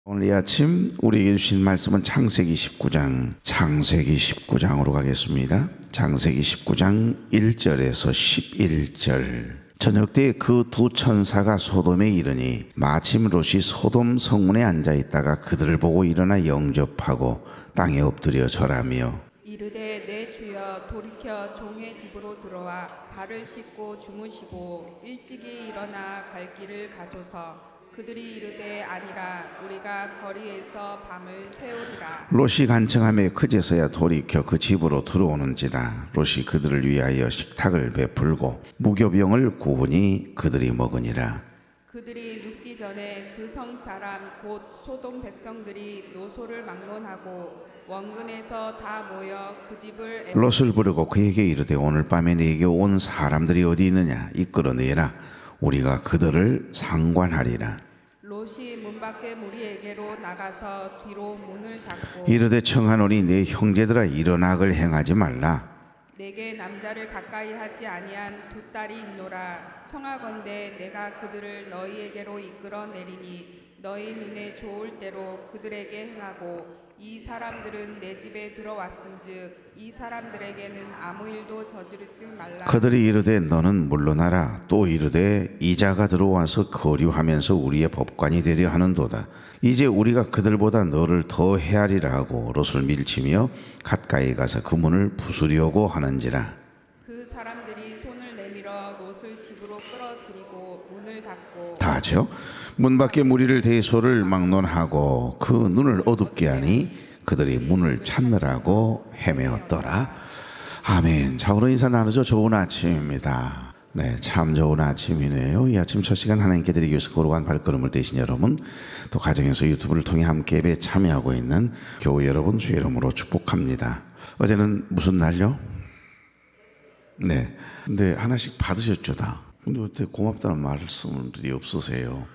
오늘 이 아침 우리에게 주신 말씀은 창세기 19장으로 가겠습니다. 창세기 19장 1절에서 11절. 저녁 때 그 두 천사가 소돔에 이르니 마침 롯이 소돔 성문에 앉아있다가 그들을 보고 일어나 영접하고 땅에 엎드려 절하며 이르되 내 주여 돌이켜 종의 집으로 들어와 발을 씻고 주무시고 일찍이 일어나 갈 길을 가소서. 그들이 이르되 아니라 우리가 거리에서 밤을 새우리라. 롯이 간청하며 그제서야 돌이켜 그 집으로 들어오는지라. 롯이 그들을 위하여 식탁을 베풀고 무교병을 구우니 그들이 먹으니라. 그들이 눕기 전에 그 성 사람 곧 소돔 백성들이 노소를 막론하고 원근에서 다 모여 그 집을 롯을 부르고 그에게 이르되 오늘 밤에 네게 온 사람들이 어디 있느냐 이끌어내라. 우리가 그들을 상관하리라. 롯이 문 밖에 무리에게로 나가서 뒤로 문을 닫고 이르되 청하노니 내 형제들아 일어나글 행하지 말라. 내게 남자를 가까이 하지 아니한 두 딸이 있노라. 청하건대 내가 그들을 너희에게로 이끌어 내리니 너희 눈에 좋을 대로 그들에게 행하고 이 사람들은 내 집에 들어왔은즉 이 사람들에게는 아무 일도 저지르지 말라. 그들이 이르되 너는 물러나라. 또 이르되 이자가 들어와서 거류하면서 우리의 법관이 되려 하는도다. 이제 우리가 그들보다 너를 더 헤아리라 하고 롯을 밀치며 가까이 가서 그 문을 부수려고 하는지라. 그 사람들이 손을 내밀어 롯을 집으로 끌어들이고 문을 닫고 다 하죠. 문 밖에 무리를 대소를 막론하고 그 눈을 어둡게 하니 그들이 문을 찾느라고 헤매었더라. 아멘. 자, 오늘 인사 나누죠. 좋은 아침입니다. 네, 참 좋은 아침이네요. 이 아침 첫 시간 하나님께 드리기 위해서 걸어간 발걸음을 떼신 여러분, 또 가정에서 유튜브를 통해 함께 예배에 참여하고 있는 교회 여러분 주의 이름으로 축복합니다. 어제는 무슨 날요? 네, 근데 하나씩 받으셨죠 다. 근데 어떻게 고맙다는 말씀들이 없으세요?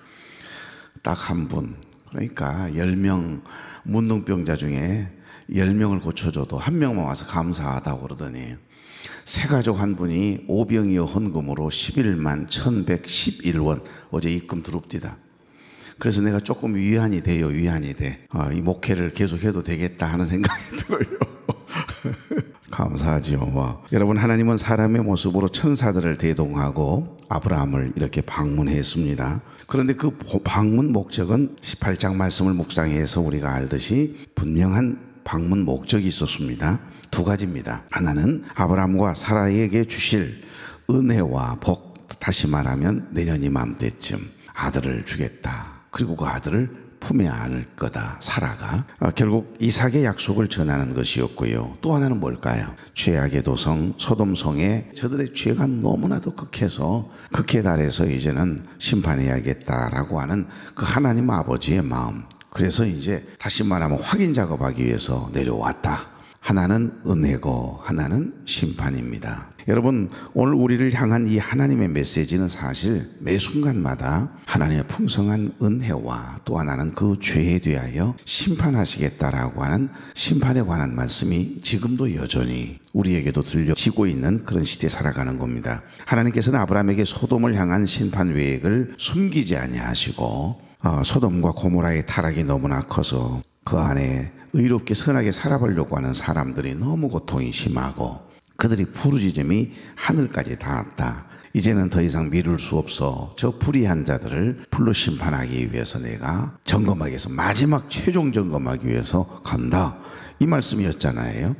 딱 한 분, 그러니까 10명 문둥병자 중에 10명을 고쳐줘도 한 명만 와서 감사하다고 그러더니 세 가족 한 분이 오병이어 헌금으로 11만 1111원 어제 입금 들어옵디다. 그래서 내가 조금 위안이 돼요. 위안이 돼. 이 목회를 계속해도 되겠다 하는 생각이 들어요. 감사하지요. 여러분, 하나님은 사람의 모습으로 천사들을 대동하고 아브라함을 이렇게 방문했습니다. 그런데 그 방문 목적은 18장 말씀을 묵상해서 우리가 알듯이 분명한 방문 목적이 있었습니다. 두 가지입니다. 하나는 아브라함과 사라에게 주실 은혜와 복, 다시 말하면 내년 이맘때쯤 아들을 주겠다. 그리고 그 아들을 품에 안을 거다. 사라가 결국 이삭의 약속을 전하는 것이었고요. 또 하나는 뭘까요? 죄악의 도성 소돔성에 저들의 죄가 너무나도 극해서 극에 달해서 이제는 심판해야겠다라고 하는 그 하나님 아버지의 마음. 그래서 이제 다시 말하면 확인 작업하기 위해서 내려왔다. 하나는 은혜고 하나는 심판입니다. 여러분, 오늘 우리를 향한 이 하나님의 메시지는 사실 매 순간마다 하나님의 풍성한 은혜와 또 하나는 그 죄에 대하여 심판하시겠다라고 하는 심판에 관한 말씀이 지금도 여전히 우리에게도 들려지고 있는 그런 시대에 살아가는 겁니다. 하나님께서는 아브라함에게 소돔을 향한 심판 계획을 숨기지 아니하시고 소돔과 고모라의 타락이 너무나 커서 그 안에 의롭게 선하게 살아보려고 하는 사람들이 너무 고통이 심하고 그들이 부르짖음이 하늘까지 닿았다. 이제는 더 이상 미룰 수 없어 저 불의한 자들을 불로 심판하기 위해서 내가 점검하기 위해서 마지막 최종 점검하기 위해서 간다. 이 말씀이었잖아요.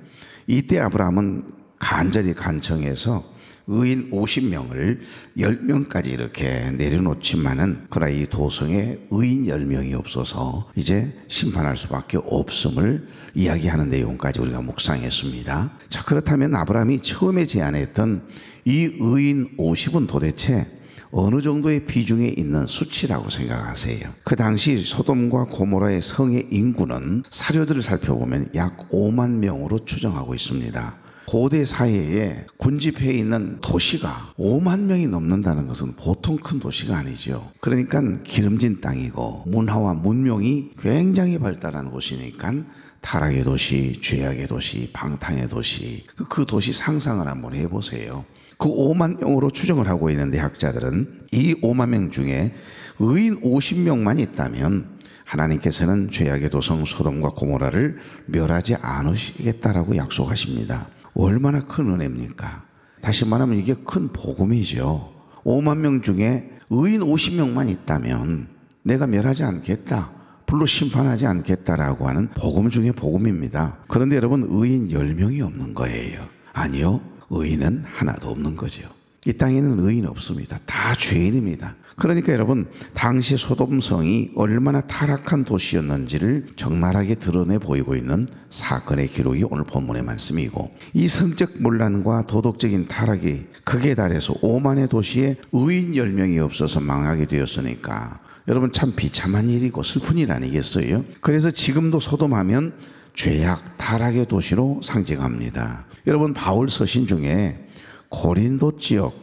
이때 아브라함은 간절히 간청해서 의인 50명을 10명까지 이렇게 내려놓지만은 그러나 이 도성에 의인 10명이 없어서 이제 심판할 수밖에 없음을 이야기하는 내용까지 우리가 묵상했습니다. 자, 그렇다면 아브라함이 처음에 제안했던 이 의인 50은 도대체 어느 정도의 비중에 있는 수치라고 생각하세요? 그 당시 소돔과 고모라의 성의 인구는 사료들을 살펴보면 약 5만 명으로 추정하고 있습니다. 고대 사회에 군집해 있는 도시가 5만 명이 넘는다는 것은 보통 큰 도시가 아니죠. 그러니까 기름진 땅이고 문화와 문명이 굉장히 발달한 곳이니까 타락의 도시, 죄악의 도시, 방탕의 도시, 그 도시 상상을 한번 해보세요. 그 5만 명으로 추정을 하고 있는 대학자들은 이 5만 명 중에 의인 50명만 있다면 하나님께서는 죄악의 도성 소돔과 고모라를 멸하지 않으시겠다라고 약속하십니다. 얼마나 큰 은혜입니까? 다시 말하면 이게 큰 복음이죠. 5만 명 중에 의인 50명만 있다면 내가 멸하지 않겠다, 불로 심판하지 않겠다라고 하는 복음 중에 복음입니다. 그런데 여러분, 의인 10명이 없는 거예요. 아니요, 의인은 하나도 없는 거죠. 이 땅에는 의인 없습니다. 다 죄인입니다. 그러니까 여러분, 당시 소돔성이 얼마나 타락한 도시였는지를 적나라하게 드러내 보이고 있는 사건의 기록이 오늘 본문의 말씀이고, 이 성적 문란과 도덕적인 타락이 극에 달해서 오만의 도시에 의인 10명이 없어서 망하게 되었으니까 여러분, 참 비참한 일이고 슬픈 일 아니겠어요? 그래서 지금도 소돔하면 죄악, 타락의 도시로 상징합니다. 여러분, 바울 서신 중에 고린도 지역,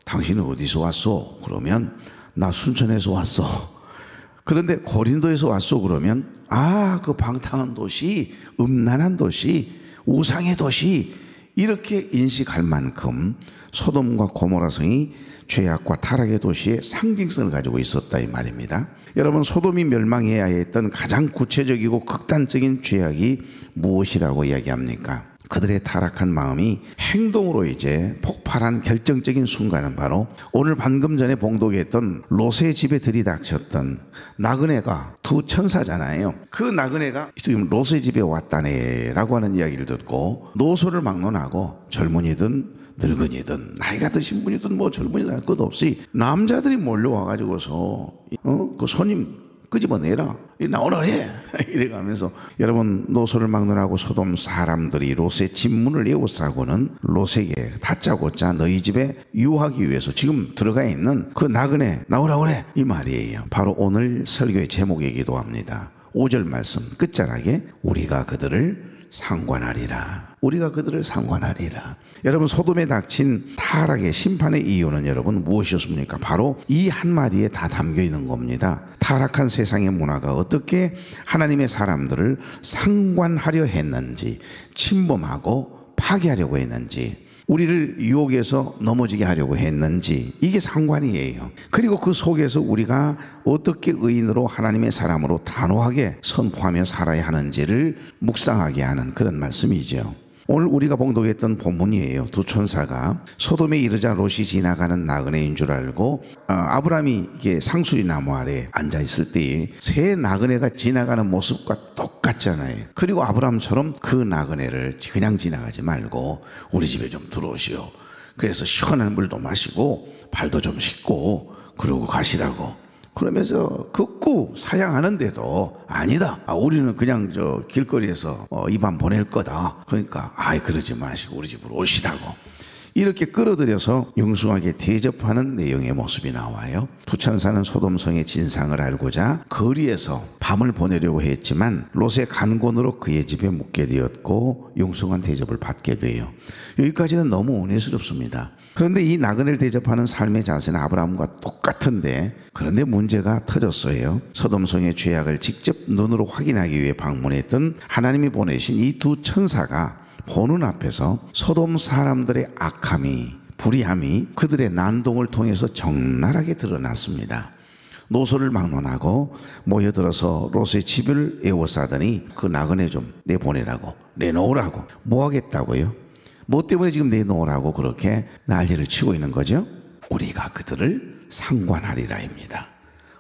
당신은 어디서 왔소? 그러면 나 순천에서 왔어. 그런데 고린도에서 왔소? 그러면 그 방탕한 도시, 음란한 도시, 우상의 도시, 이렇게 인식할 만큼 소돔과 고모라 성이 죄악과 타락의 도시의 상징성을 가지고 있었다 이 말입니다. 여러분, 소돔이 멸망해야 했던 가장 구체적이고 극단적인 죄악이 무엇이라고 이야기합니까? 그들의 타락한 마음이 행동으로 이제 폭발한 결정적인 순간은 바로 오늘 방금 전에 봉독했던 롯의 집에 들이닥쳤던 나그네가 두 천사잖아요. 그 나그네가 지금 롯의 집에 왔다네라고 하는 이야기를 듣고 노소를 막론하고 젊은이든 늙은이든 나이가 드신 분이든 뭐 젊은이든 할 것 없이 남자들이 몰려와가지고서 그 손님 끄집어내라, 나오라 그래 이래가면서, 여러분, 노소를 막론하고 소돔 사람들이 롯의 집문을 에워싸고는 롯에게 다짜고짜 너희 집에 유하기 위해서 지금 들어가 있는 그 나그네 나오라 그래 이 말이에요. 바로 오늘 설교의 제목이기도 합니다. 5절 말씀 끝자락에 우리가 그들을 상관하리라. 우리가 그들을 상관하리라. 여러분, 소돔에 닥친 타락의 심판의 이유는 여러분 무엇이었습니까? 바로 이 한마디에 다 담겨 있는 겁니다. 타락한 세상의 문화가 어떻게 하나님의 사람들을 상관하려 했는지, 침범하고 파괴하려고 했는지, 우리를 유혹해서 넘어지게 하려고 했는지, 이게 상관이에요. 그리고 그 속에서 우리가 어떻게 의인으로 하나님의 사람으로 단호하게 선포하며 살아야 하는지를 묵상하게 하는 그런 말씀이죠. 오늘 우리가 봉독했던 본문이에요. 두 천사가 소돔에 이르자 롯이 지나가는 나그네인 줄 알고 아브라함이 이게 상수리 나무 아래 앉아 있을 때 새 나그네가 지나가는 모습과 똑같잖아요. 그리고 아브라함처럼 그 나그네를 그냥 지나가지 말고 우리 집에 좀 들어오시오. 그래서 시원한 물도 마시고 발도 좀 씻고 그러고 가시라고. 그러면서 극구 사양하는데도 아니다, 우리는 그냥 저 길거리에서 이 밤 보낼 거다. 그러니까 그러지 마시고 우리 집으로 오시라고 이렇게 끌어들여서 영숭하게 대접하는 내용의 모습이 나와요. 두 천사는 소돔성의 진상을 알고자 거리에서 밤을 보내려고 했지만 롯의 간곤으로 그의 집에 묵게 되었고 영숭한 대접을 받게 돼요. 여기까지는 너무 은혜스럽습니다. 그런데 이 나그네를 대접하는 삶의 자세는 아브라함과 똑같은데, 그런데 문제가 터졌어요. 소돔성의 죄악을 직접 눈으로 확인하기 위해 방문했던 하나님이 보내신 이 두 천사가 보는 앞에서 소돔 사람들의 악함이, 불의함이 그들의 난동을 통해서 적나라하게 드러났습니다. 노소를 막론하고 모여들어서 롯의 집을 에워싸더니 그 나그네 좀 내보내라고, 내놓으라고. 뭐 하겠다고요? 뭐 때문에 지금 내놓으라고 그렇게 난리를 치고 있는 거죠? 우리가 그들을 상관하리라입니다.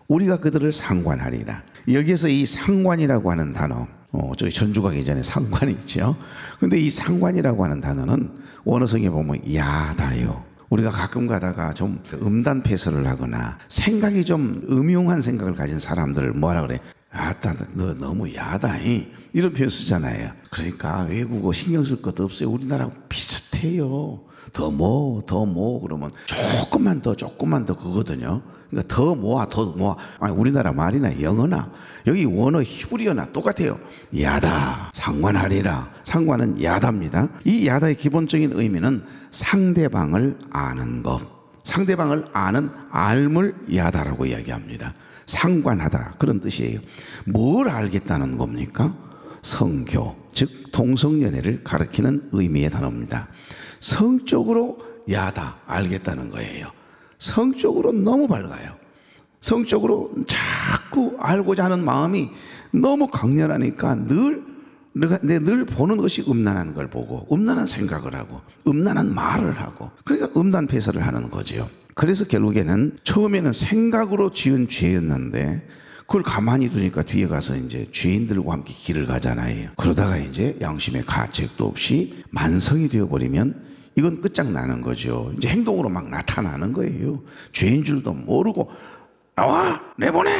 우리가 그들을 상관하리라. 여기에서 이 상관이라고 하는 단어, 저기 전주 가기 전에 상관이 있죠. 근데 이 상관이라고 하는 단어는 원어성에 보면 야다요. 우리가 가끔 가다가 좀 음단 패설을 하거나 생각이 좀 음흉한 생각을 가진 사람들을 뭐라 그래? 너 너무 야다, 이런 표현 쓰잖아요. 그러니까 외국어 신경 쓸 것도 없어요. 우리나라하고 비슷해요. 더 뭐 그러면 조금만 더 그거거든요. 그러니까 더 모아. 우리나라 말이나 영어나 여기 원어 히브리어나 똑같아요. 야다, 상관하리라. 상관은 야다입니다. 이 야다의 기본적인 의미는 상대방을 아는 것, 상대방을 아는 알물 야다라고 이야기합니다. 상관하다, 그런 뜻이에요. 뭘 알겠다는 겁니까? 성교, 즉 동성연애를 가리키는 의미의 단어입니다. 성적으로 야다, 알겠다는 거예요. 성적으로 너무 밝아요. 성적으로 자꾸 알고자 하는 마음이 너무 강렬하니까 늘 보는 것이 음란한 걸 보고 음란한 생각을 하고 음란한 말을 하고, 그러니까 음란폐설을 하는 거죠. 그래서 결국에는 처음에는 생각으로 지은 죄였는데 그걸 가만히 두니까 뒤에 가서 이제 죄인들과 함께 길을 가잖아요. 그러다가 이제 양심의 가책도 없이 만성이 되어버리면 이건 끝장나는 거죠. 이제 행동으로 막 나타나는 거예요. 죄인 줄도 모르고 나와 내보내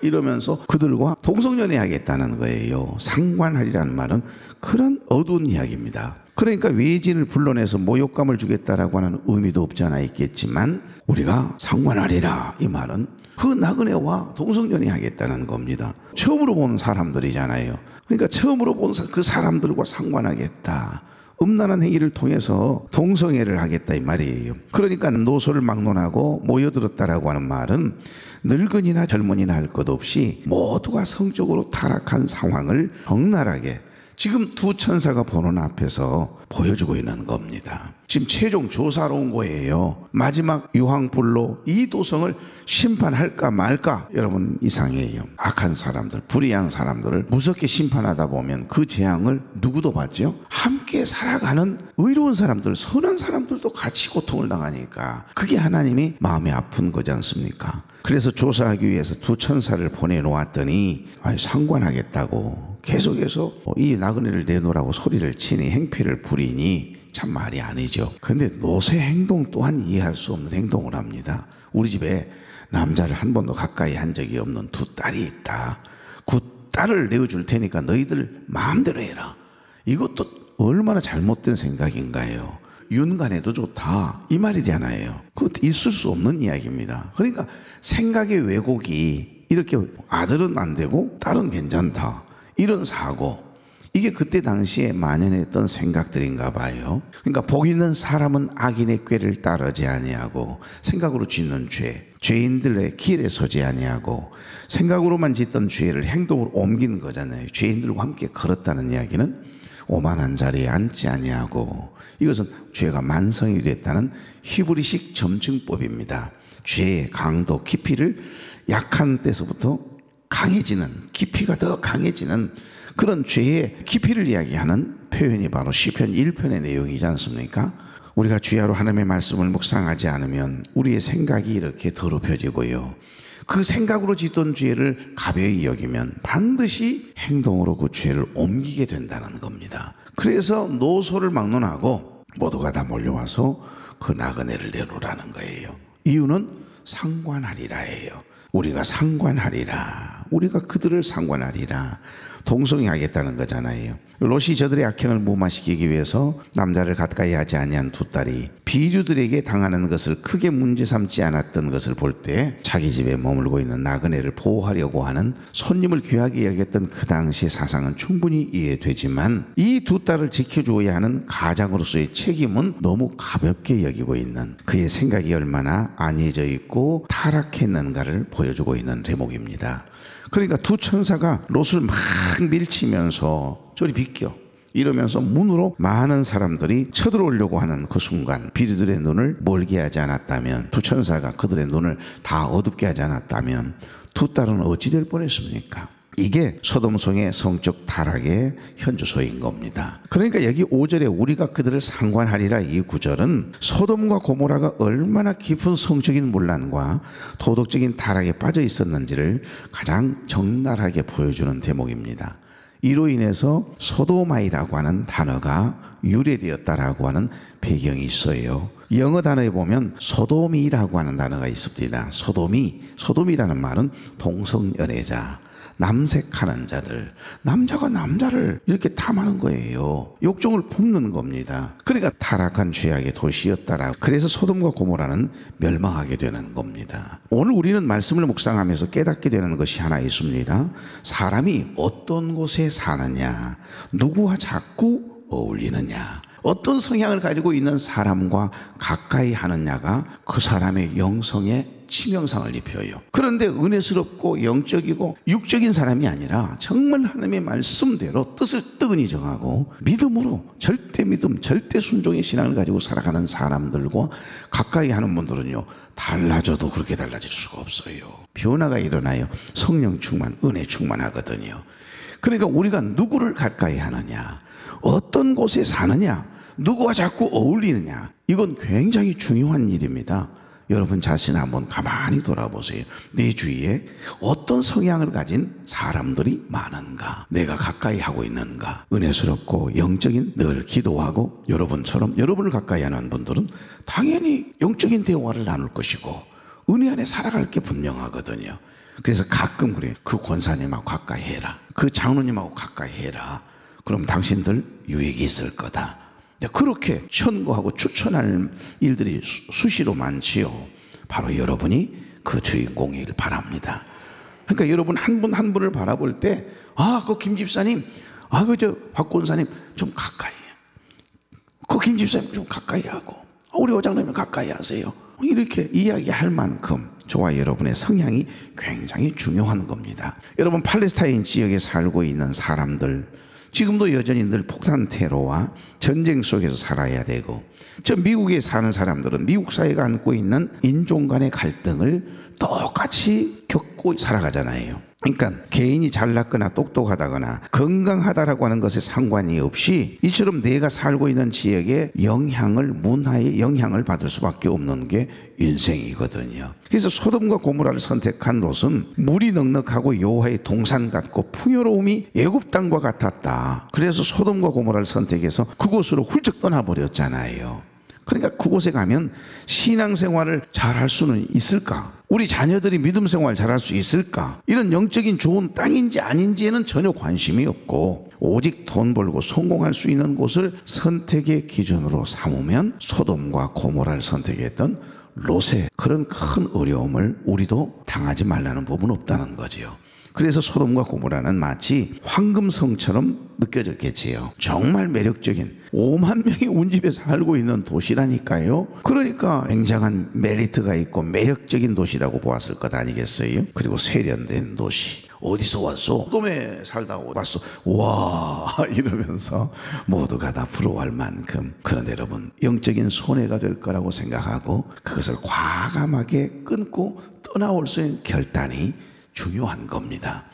이러면서 그들과 동성연애하겠다는 거예요. 상관하리라는 말은 그런 어두운 이야기입니다. 그러니까 외진을 불러내서 모욕감을 주겠다라고 하는 의미도 없지 않아 있겠지만, 우리가 상관하리라 이 말은 그 나그네와 동성연애하겠다는 겁니다. 처음으로 본 사람들이잖아요. 그러니까 처음으로 본 그 사람들과 상관하겠다, 음란한 행위를 통해서 동성애를 하겠다 이 말이에요. 그러니까 노소를 막론하고 모여들었다라고 하는 말은 늙은이나 젊은이나 할 것 없이 모두가 성적으로 타락한 상황을 적나라하게 지금 두 천사가 보는 앞에서 보여주고 있는 겁니다. 지금 최종 조사로 온 거예요. 마지막 유황불로 이 도성을 심판할까 말까. 여러분 이상해요. 악한 사람들, 불의한 사람들을 무섭게 심판하다 보면 그 재앙을 누구도 받죠? 함께 살아가는 의로운 사람들, 선한 사람들도 같이 고통을 당하니까 그게 하나님이 마음이 아픈 거지 않습니까? 그래서 조사하기 위해서 두 천사를 보내놓았더니 상관하겠다고 계속해서 이 나그네를 내놓으라고 소리를 치니 행패를 부리니 참 말이 아니죠. 근데 노새 행동 또한 이해할 수 없는 행동을 합니다. 우리 집에 남자를 한 번도 가까이 한 적이 없는 두 딸이 있다. 그 딸을 내어줄 테니까 너희들 마음대로 해라. 이것도 얼마나 잘못된 생각인가요? 윤간해도 좋다 이 말이잖아요. 그것도 있을 수 없는 이야기입니다. 그러니까 생각의 왜곡이 이렇게 아들은 안 되고 딸은 괜찮다 이런 사고, 이게 그때 당시에 만연했던 생각들인가 봐요. 그러니까 복 있는 사람은 악인의 꾀를 따르지 아니하고 생각으로 짓는 죄, 죄인들의 길에 서지 아니하고 생각으로만 짓던 죄를 행동으로 옮기는 거잖아요. 죄인들과 함께 걸었다는 이야기는 오만한 자리에 앉지 아니하고, 이것은 죄가 만성이 됐다는 히브리식 점증법입니다. 죄의 강도, 깊이를 약한 때서부터 강해지는, 깊이가 더 강해지는 그런 죄의 깊이를 이야기하는 표현이 바로 시편 1편의 내용이지 않습니까? 우리가 주야로 하나님의 말씀을 묵상하지 않으면 우리의 생각이 이렇게 더럽혀지고요, 그 생각으로 짓던 죄를 가벼이 여기면 반드시 행동으로 그 죄를 옮기게 된다는 겁니다. 그래서 노소를 막론하고 모두가 다 몰려와서 그 나그네를 내놓으라는 거예요. 이유는 상관하리라예요. 우리가 상관하리라, 우리가 그들을 상관하리라, 동성애하겠다는 거잖아요. 롯이 저들의 악행을 무마시키기 위해서 남자를 가까이 하지 아니한 두 딸이 비류들에게 당하는 것을 크게 문제 삼지 않았던 것을 볼 때 자기 집에 머물고 있는 나그네를 보호하려고 하는 손님을 귀하게 여겼던 그 당시의 사상은 충분히 이해되지만, 이 두 딸을 지켜주어야 하는 가장으로서의 책임은 너무 가볍게 여기고 있는 그의 생각이 얼마나 안이해져 있고 타락했는가를 보여주고 있는 대목입니다. 그러니까 두 천사가 롯을 막 밀치면서 저리 비켜 이러면서 문으로 많은 사람들이 쳐들어오려고 하는 그 순간, 비류들의 눈을 멀게 하지 않았다면, 두 천사가 그들의 눈을 다 어둡게 하지 않았다면 두 딸은 어찌 될 뻔했습니까? 이게 소돔성의 성적 타락의 현주소인 겁니다. 그러니까 여기 5절에 우리가 그들을 상관하리라 이 구절은 소돔과 고모라가 얼마나 깊은 성적인 문란과 도덕적인 타락에 빠져 있었는지를 가장 적나라하게 보여주는 대목입니다. 이로 인해서 소도마이라고 하는 단어가 유래되었다라고 하는 배경이 있어요. 영어 단어에 보면 소돔이라고 하는 단어가 있습니다. 소돔이라는 말은 동성연애자, 남색하는 자들, 남자가 남자를 이렇게 탐하는 거예요. 욕정을 뿜는 겁니다. 그러니까 타락한 죄악의 도시였다라고. 그래서 소돔과 고모라는 멸망하게 되는 겁니다. 오늘 우리는 말씀을 묵상하면서 깨닫게 되는 것이 하나 있습니다. 사람이 어떤 곳에 사느냐, 누구와 자꾸 어울리느냐, 어떤 성향을 가지고 있는 사람과 가까이 하느냐가 그 사람의 영성의 치명상을 입혀요. 그런데 은혜스럽고 영적이고 육적인 사람이 아니라 정말 하나님의 말씀대로 뜻을 뜨근히 정하고 믿음으로 절대 믿음, 절대 순종의 신앙을 가지고 살아가는 사람들과 가까이 하는 분들은요, 달라져도 그렇게 달라질 수가 없어요. 변화가 일어나요. 성령 충만, 은혜 충만하거든요. 그러니까 우리가 누구를 가까이 하느냐, 어떤 곳에 사느냐, 누구와 자꾸 어울리느냐, 이건 굉장히 중요한 일입니다. 여러분 자신 한번 가만히 돌아보세요. 내 주위에 어떤 성향을 가진 사람들이 많은가, 내가 가까이 하고 있는가. 은혜스럽고 영적인, 늘 기도하고 여러분처럼 여러분을 가까이 하는 분들은 당연히 영적인 대화를 나눌 것이고 은혜 안에 살아갈 게 분명하거든요. 그래서 가끔 그래요. 그 권사님하고 가까이 해라, 그 장로님하고 가까이 해라. 그럼 당신들 유익이 있을 거다. 그렇게 천거하고 추천할 일들이 수시로 많지요. 바로 여러분이 그 주인공이길 바랍니다. 그러니까 여러분 한 분 한 분을 바라볼 때, 아, 그 김 집사님, 아, 박 권사님 좀 가까이 해요. 그 김 집사님 좀 가까이 하고, 우리 회장님 가까이 하세요. 이렇게 이야기할 만큼 저와 여러분의 성향이 굉장히 중요한 겁니다. 여러분, 팔레스타인 지역에 살고 있는 사람들, 지금도 여전히 늘 폭탄 테러와 전쟁 속에서 살아야 되고, 저 미국에 사는 사람들은 미국 사회가 안고 있는 인종 간의 갈등을 똑같이 겪고 살아가잖아요. 그러니까 개인이 잘났거나 똑똑하다거나 건강하다라고 하는 것에 상관이 없이 이처럼 내가 살고 있는 지역의 영향을, 문화의 영향을 받을 수밖에 없는 게 인생이거든요. 그래서 소돔과 고모라를 선택한 롯은 물이 넉넉하고 여호와의 동산 같고 풍요로움이 애굽 땅과 같았다. 그래서 소돔과 고모라를 선택해서 그곳으로 훌쩍 떠나버렸잖아요. 그러니까 그곳에 가면 신앙생활을 잘할 수는 있을까? 우리 자녀들이 믿음생활 잘할 수 있을까? 이런 영적인 좋은 땅인지 아닌지에는 전혀 관심이 없고, 오직 돈 벌고 성공할 수 있는 곳을 선택의 기준으로 삼으면 소돔과 고모라를 선택했던 롯의 그런 큰 어려움을 우리도 당하지 말라는 법은 없다는 거지요. 그래서 소돔과 고모라는 마치 황금성처럼 느껴졌겠지요. 정말 매력적인 5만 명이 온 집에 살고 있는 도시라니까요. 그러니까 굉장한 메리트가 있고 매력적인 도시라고 보았을 것 아니겠어요? 그리고 세련된 도시. 어디서 왔어? 소돔에 살다 왔어. 와, 이러면서 모두가 다 부러워할 만큼. 그런데 여러분, 영적인 손해가 될 거라고 생각하고 그것을 과감하게 끊고 떠나올 수 있는 결단이 중요한 겁니다.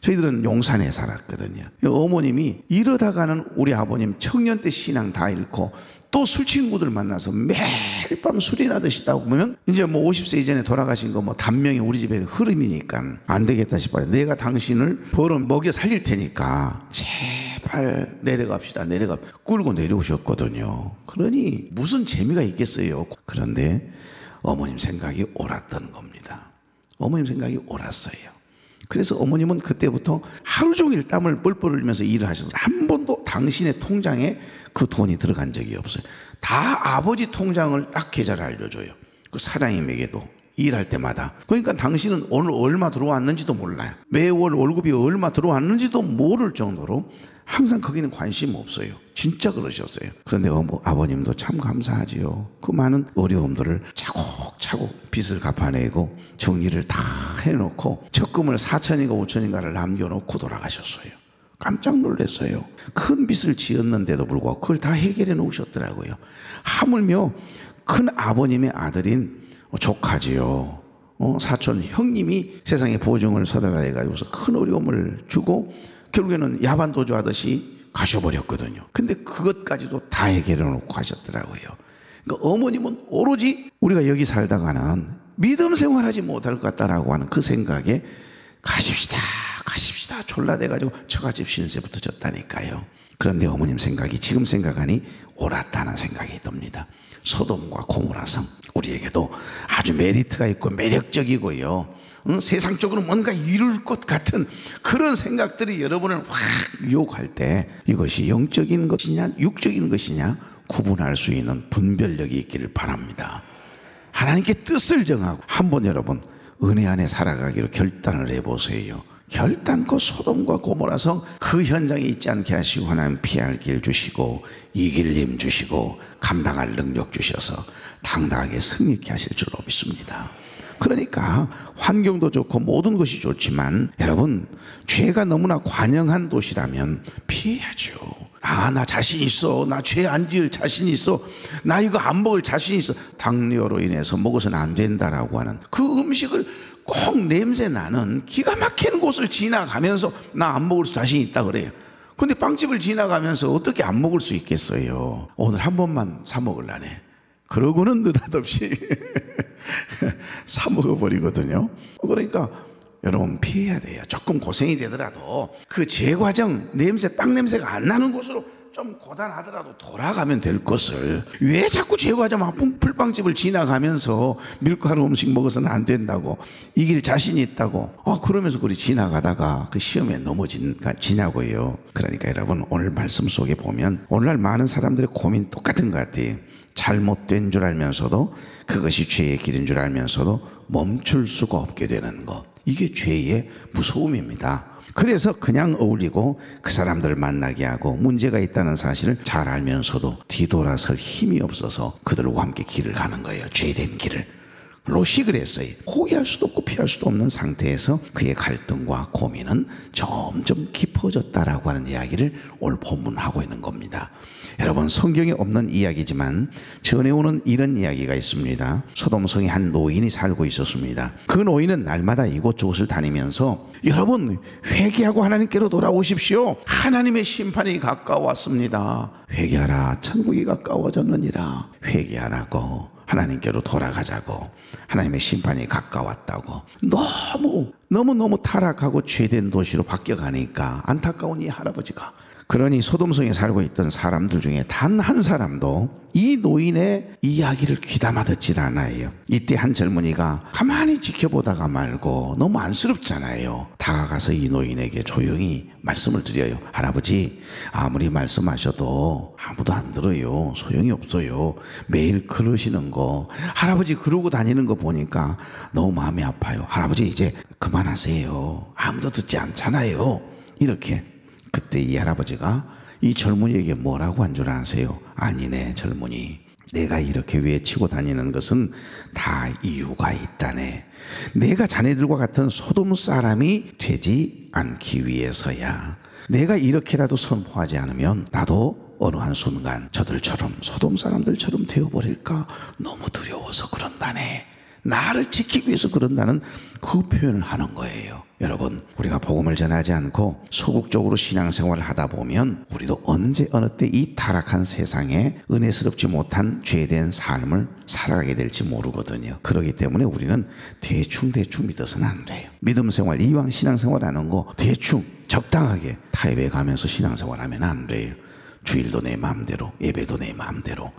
저희들은 용산에 살았거든요. 어머님이 이러다가는 우리 아버님 청년 때 신앙 다 잃고 또 술 친구들 만나서 매일 밤 술이나 드시다고 보면 이제 뭐 50세 이전에 돌아가신 거 뭐 단명이 우리 집에 흐름이니까 안 되겠다 싶어요. 내가 당신을 벌어 먹여 살릴 테니까 제발 내려갑시다. 끌고 내려오셨거든요. 그러니 무슨 재미가 있겠어요. 그런데 어머님 생각이 옳았던 겁니다. 어머님 생각이 옳았어요. 그래서 어머님은 그때부터 하루 종일 땀을 뻘뻘 흘리면서 일을 하셔서 한 번도 당신의 통장에 그 돈이 들어간 적이 없어요. 다 아버지 통장을 딱 계좌를 알려줘요. 그 사장님에게도 일할 때마다. 그러니까 당신은 오늘 얼마 들어왔는지도 몰라요. 매월 월급이 얼마 들어왔는지도 모를 정도로 항상 거기는 관심 없어요. 진짜 그러셨어요. 그런데 아버님도 참 감사하지요. 그 많은 어려움들을 차곡차곡 빚을 갚아내고 정리를 다 해놓고 적금을 4천인가 5천인가를 남겨놓고 돌아가셨어요. 깜짝 놀랐어요. 큰 빚을 지었는데도 불구하고 그걸 다 해결해 놓으셨더라고요. 하물며 큰 아버님의 아들인 조카지요. 사촌 형님이 세상에 보증을 서달라 해가지고서 큰 어려움을 주고 결국에는 야반도주 하듯이 가셔버렸거든요. 근데 그것까지도 다 해결해 놓고 가셨더라고요. 그러니까 어머님은 오로지 우리가 여기 살다가는 믿음 생활하지 못할 것 같다라고 하는 그 생각에 가십시다 졸라대가지고 처갓집 신세부터 졌다니까요. 그런데 어머님 생각이 지금 생각하니 옳았다는 생각이 듭니다. 소돔과 고모라성, 우리에게도 아주 메리트가 있고 매력적이고요, 세상적으로 뭔가 이룰 것 같은 그런 생각들이 여러분을 확 유혹할 때 이것이 영적인 것이냐 육적인 것이냐 구분할 수 있는 분별력이 있기를 바랍니다. 하나님께 뜻을 정하고 한번 여러분 은혜 안에 살아가기로 결단을 해보세요. 결단코 소돔과 고모라성 그 현장에 있지 않게 하시고 하나님 피할 길 주시고 이길 힘 주시고 감당할 능력 주셔서 당당하게 승리케 하실 줄로 믿습니다. 그러니까 환경도 좋고 모든 것이 좋지만 여러분, 죄가 너무나 관영한 도시라면 피해야죠. 나 자신 있어. 나 죄 안 지을 자신 있어. 나 이거 안 먹을 자신 있어. 당뇨로 인해서 먹어서는 안 된다라고 하는 그 음식을 꼭 냄새 나는 기가 막히는 곳을 지나가면서 나 안 먹을 수 자신 있다 그래요. 근데 빵집을 지나가면서 어떻게 안 먹을 수 있겠어요? 오늘 한 번만 사 먹을라네. 그러고는 느닷없이 사 먹어버리거든요. 그러니까 여러분 피해야 돼요. 조금 고생이 되더라도 그 제과정 냄새, 빵 냄새가 안 나는 곳으로 좀 고단하더라도 돌아가면 될 것을 왜 자꾸 제과점 풀빵집을 지나가면서 밀가루 음식 먹어서는 안 된다고, 이길 자신이 있다고 그러면서 그리 지나가다가 그 시험에 넘어지냐고요. 그러니까 여러분, 오늘 말씀 속에 보면 오늘날 많은 사람들의 고민 똑같은 것 같아요. 잘못된 줄 알면서도, 그것이 죄의 길인 줄 알면서도 멈출 수가 없게 되는 것, 이게 죄의 무서움입니다. 그래서 그냥 어울리고 그 사람들을 만나게 하고 문제가 있다는 사실을 잘 알면서도 뒤돌아설 힘이 없어서 그들과 함께 길을 가는 거예요. 죄된 길을. 롯이 그랬어요. 포기할 수도 없고 피할 수도 없는 상태에서 그의 갈등과 고민은 점점 깊어졌다라고 하는 이야기를 오늘 본문하고 있는 겁니다. 여러분, 성경에 없는 이야기지만 전해오는 이런 이야기가 있습니다. 소돔성에 한 노인이 살고 있었습니다. 그 노인은 날마다 이곳저곳을 다니면서 여러분, 회개하고 하나님께로 돌아오십시오. 하나님의 심판이 가까웠습니다. 회개하라, 천국이 가까워졌느니라. 회개하라고, 하나님께로 돌아가자고, 하나님의 심판이 가까웠다고. 너무 타락하고 죄된 도시로 바뀌어가니까 안타까운 이 할아버지가, 그러니 소돔성에 살고 있던 사람들 중에 단 한 사람도 이 노인의 이야기를 귀담아 듣질 않아요. 이때 한 젊은이가 가만히 지켜보다가 말고 너무 안쓰럽잖아요. 다가가서 이 노인에게 조용히 말씀을 드려요. 할아버지, 아무리 말씀하셔도 아무도 안 들어요. 소용이 없어요. 매일 그러시는 거, 할아버지 그러고 다니는 거 보니까 너무 마음이 아파요. 할아버지 이제 그만하세요. 아무도 듣지 않잖아요. 이렇게. 그때 이 할아버지가 이 젊은이에게 뭐라고 한 줄 아세요? 아니네 젊은이, 내가 이렇게 외치고 다니는 것은 다 이유가 있다네. 내가 자네들과 같은 소돔 사람이 되지 않기 위해서야. 내가 이렇게라도 선포하지 않으면 나도 어느 한순간 저들처럼 소돔 사람들처럼 되어버릴까 너무 두려워서 그런다네. 나를 지키기 위해서 그런다는 그 표현을 하는 거예요. 여러분, 우리가 복음을 전하지 않고 소극적으로 신앙생활을 하다 보면 우리도 언제 어느 때 이 타락한 세상에 은혜스럽지 못한 죄된 삶을 살아가게 될지 모르거든요. 그렇기 때문에 우리는 대충 믿어서는 안 돼요. 믿음생활, 이왕 신앙생활하는 거 대충 적당하게 타협해 가면서 신앙생활하면 안 돼요. 주일도 내 마음대로, 예배도 내 마음대로.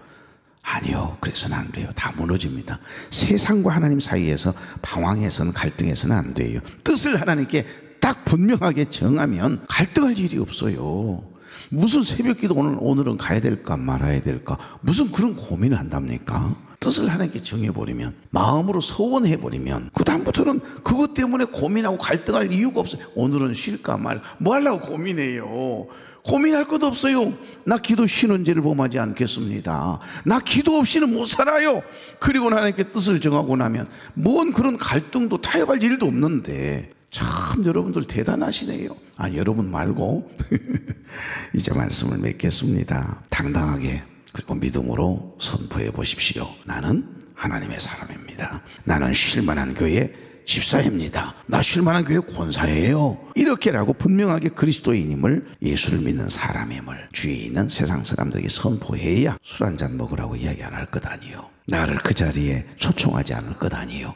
아니요, 그래서는 안 돼요. 다 무너집니다. 세상과 하나님 사이에서 방황해서는, 갈등해서는 안 돼요. 뜻을 하나님께 딱 분명하게 정하면 갈등할 일이 없어요. 무슨 새벽기도 오늘은 가야 될까 말아야 될까, 무슨 그런 고민을 한답니까? 뜻을 하나님께 정해버리면, 마음으로 서원해버리면 그 다음부터는 그것 때문에 고민하고 갈등할 이유가 없어요. 오늘은 쉴까 말까, 뭐 하려고 고민해요. 고민할 것도 없어요. 나 기도 쉬는 죄를 범하지 않겠습니다. 나 기도 없이는 못 살아요. 그리고 하나님께 뜻을 정하고 나면 뭔 그런 갈등도 타협할 일도 없는데, 참 여러분들 대단하시네요. 여러분 말고 이제 말씀을 맺겠습니다. 당당하게 그리고 믿음으로 선포해 보십시오. 나는 하나님의 사람입니다. 나는 쉴만한 교회 집사입니다. 나 쉴만한 교회 권사예요. 이렇게라고 분명하게 그리스도인임을, 예수를 믿는 사람임을 주위에 있는 세상 사람들에게 선포해야 술 한잔 먹으라고 이야기 안 할 것 아니요. 나를 그 자리에 초청하지 않을 것 아니요.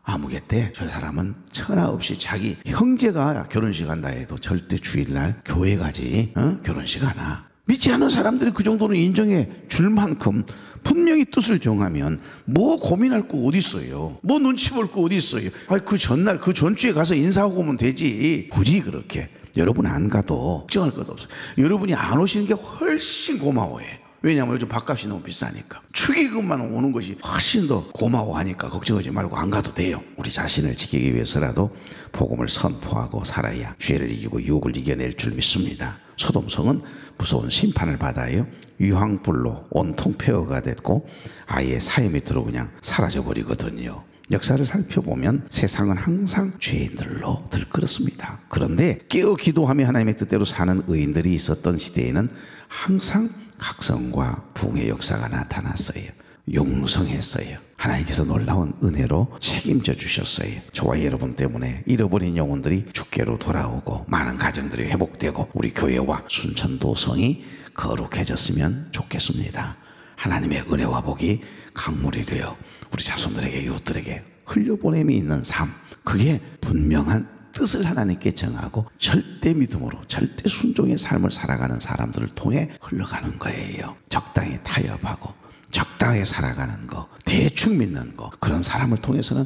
아무개 때 저 사람은 천하 없이 자기 형제가 결혼식 한다 해도 절대 주일날 교회 가지, 결혼식 안 와. 믿지 않는 사람들이 그 정도는 인정해 줄 만큼 분명히 뜻을 정하면 뭐 고민할 거 어디 있어요. 뭐 눈치 볼 거 어디 있어요. 그 전날, 그 전주에 가서 인사하고 오면 되지. 굳이 그렇게 여러분 안 가도 걱정할 것도 없어요. 여러분이 안 오시는 게 훨씬 고마워해. 왜냐하면 요즘 밥값이 너무 비싸니까. 축의금만 오는 것이 훨씬 더 고마워하니까 걱정하지 말고 안 가도 돼요. 우리 자신을 지키기 위해서라도 복음을 선포하고 살아야 죄를 이기고 유혹을 이겨낼 줄 믿습니다. 소돔성은 무서운 심판을 받아요. 유황불로 온통 폐허가 됐고 아예 사해 밑으로 그냥 사라져 버리거든요. 역사를 살펴보면 세상은 항상 죄인들로 들끓었습니다. 그런데 깨어 기도하며 하나님의 뜻대로 사는 의인들이 있었던 시대에는 항상 각성과 부흥의 역사가 나타났어요. 용성했어요. 하나님께서 놀라운 은혜로 책임져 주셨어요. 저와 여러분 때문에 잃어버린 영혼들이 주께로 돌아오고 많은 가정들이 회복되고 우리 교회와 순천도성이 거룩해졌으면 좋겠습니다. 하나님의 은혜와 복이 강물이 되어 우리 자손들에게 이웃들에게 흘려보냄이 있는 삶, 그게 분명한 뜻을 하나님께 정하고 절대 믿음으로 절대 순종의 삶을 살아가는 사람들을 통해 흘러가는 거예요. 적당히 타협하고 적당하게 살아가는 거, 대충 믿는 거, 그런 사람을 통해서는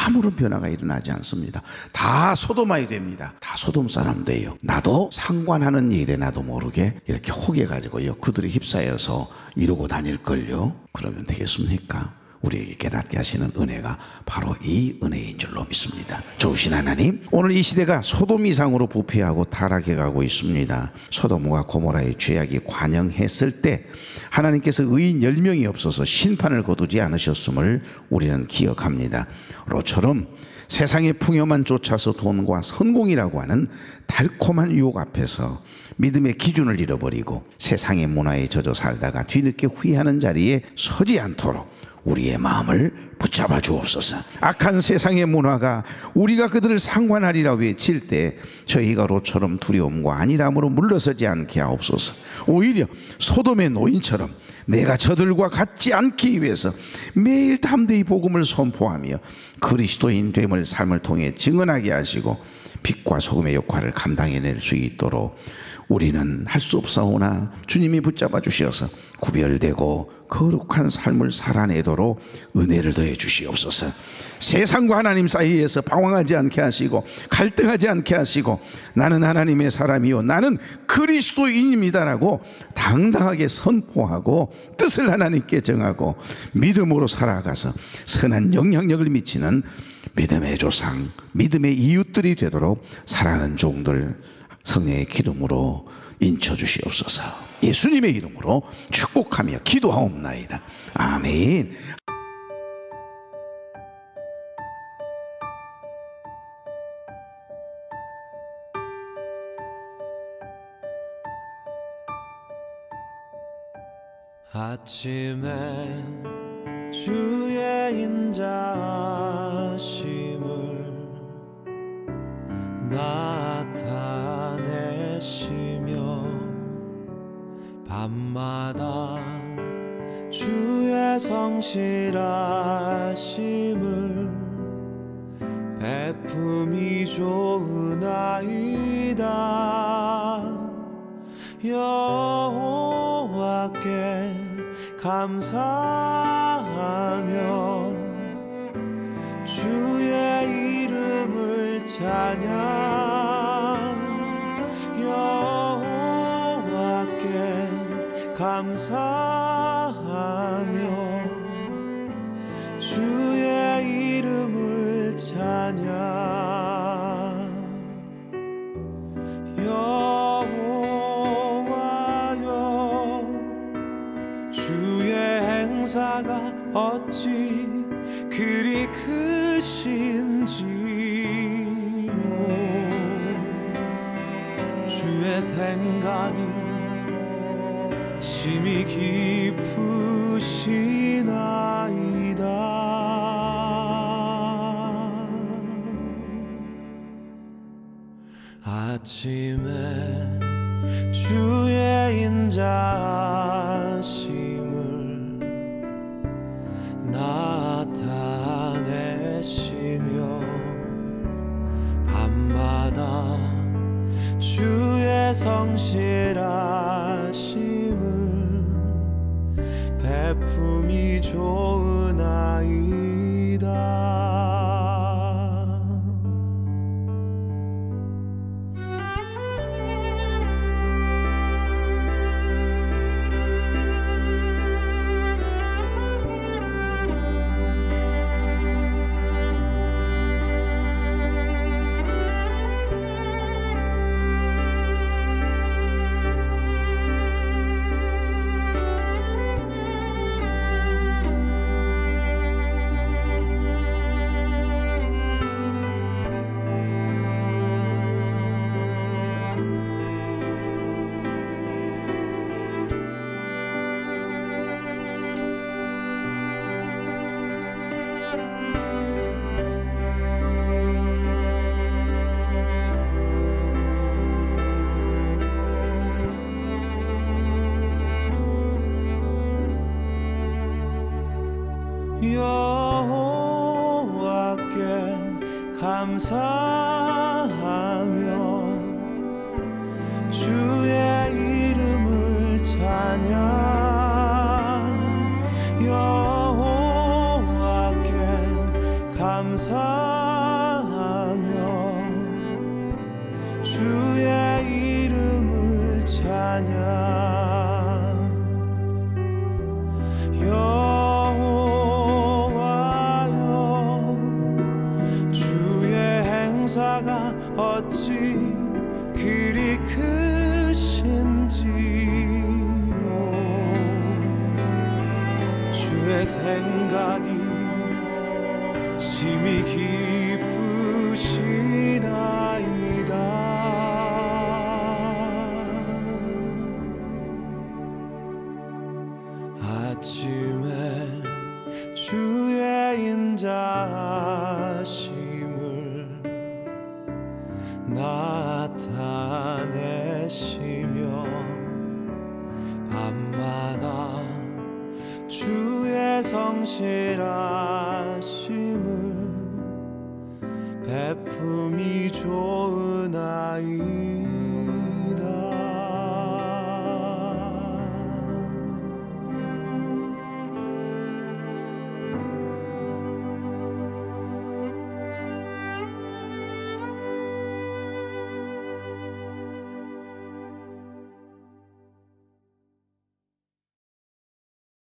아무런 변화가 일어나지 않습니다. 다 소돔아이 됩니다. 다 소돔 사람 돼요. 나도 상관하는 일에 나도 모르게 이렇게 혹해가지고요, 그들이 휩싸여서 이러고 다닐걸요. 그러면 되겠습니까? 우리에게 깨닫게 하시는 은혜가 바로 이 은혜인 줄로 믿습니다. 좋으신 하나님, 오늘 이 시대가 소돔 이상으로 부패하고 타락해 가고 있습니다. 소돔과 고모라의 죄악이 관영했을 때 하나님께서 의인 10명이 없어서 심판을 거두지 않으셨음을 우리는 기억합니다. 로처럼 세상의 풍요만 쫓아서 돈과 성공이라고 하는 달콤한 유혹 앞에서 믿음의 기준을 잃어버리고 세상의 문화에 젖어 살다가 뒤늦게 후회하는 자리에 서지 않도록 우리의 마음을 붙잡아 주옵소서. 악한 세상의 문화가 우리가 그들을 상관하리라 외칠 때 저희가 로처럼 두려움과 안일함으로 물러서지 않게 하옵소서. 오히려 소돔의 노인처럼 내가 저들과 같지 않기 위해서 매일 담대히 복음을 선포하며 그리스도인 됨을 삶을 통해 증언하게 하시고 빛과 소금의 역할을 감당해낼 수 있도록 우리는 할 수 없사오나 주님이 붙잡아 주셔서 구별되고 거룩한 삶을 살아내도록 은혜를 더해 주시옵소서. 세상과 하나님 사이에서 방황하지 않게 하시고 갈등하지 않게 하시고 나는 하나님의 사람이요 나는 그리스도인입니다라고 당당하게 선포하고 뜻을 하나님께 정하고 믿음으로 살아가서 선한 영향력을 미치는 믿음의 조상, 믿음의 이웃들이 되도록 사랑하는 종들 성령의 기름으로 인쳐주시옵소서. 예수님의 이름으로 축복하며 기도하옵나이다. 아멘. 아침에 주의 인자하심을 나타내시며 밤마다 주의 성실하심을 베품이 좋으나이다. 여호와께 감사하며 주의 이름을 찬양. 여호와께 감사하며 주의 이름을 찬양. 여호와여 주의 행사가 어찌 그리 크신지요. 주의 생각이 심히 깊으시나이다. 아침에 주의 인자하심을 나타내시며 밤마다 주의 성실하심을 베품이 좋으나이다. 어찌 그리 크신지요. 주의 생각이 심히 깊으시나이다. 아침에 주의 인자하심을 나타내시며 밤마다 주의 성실한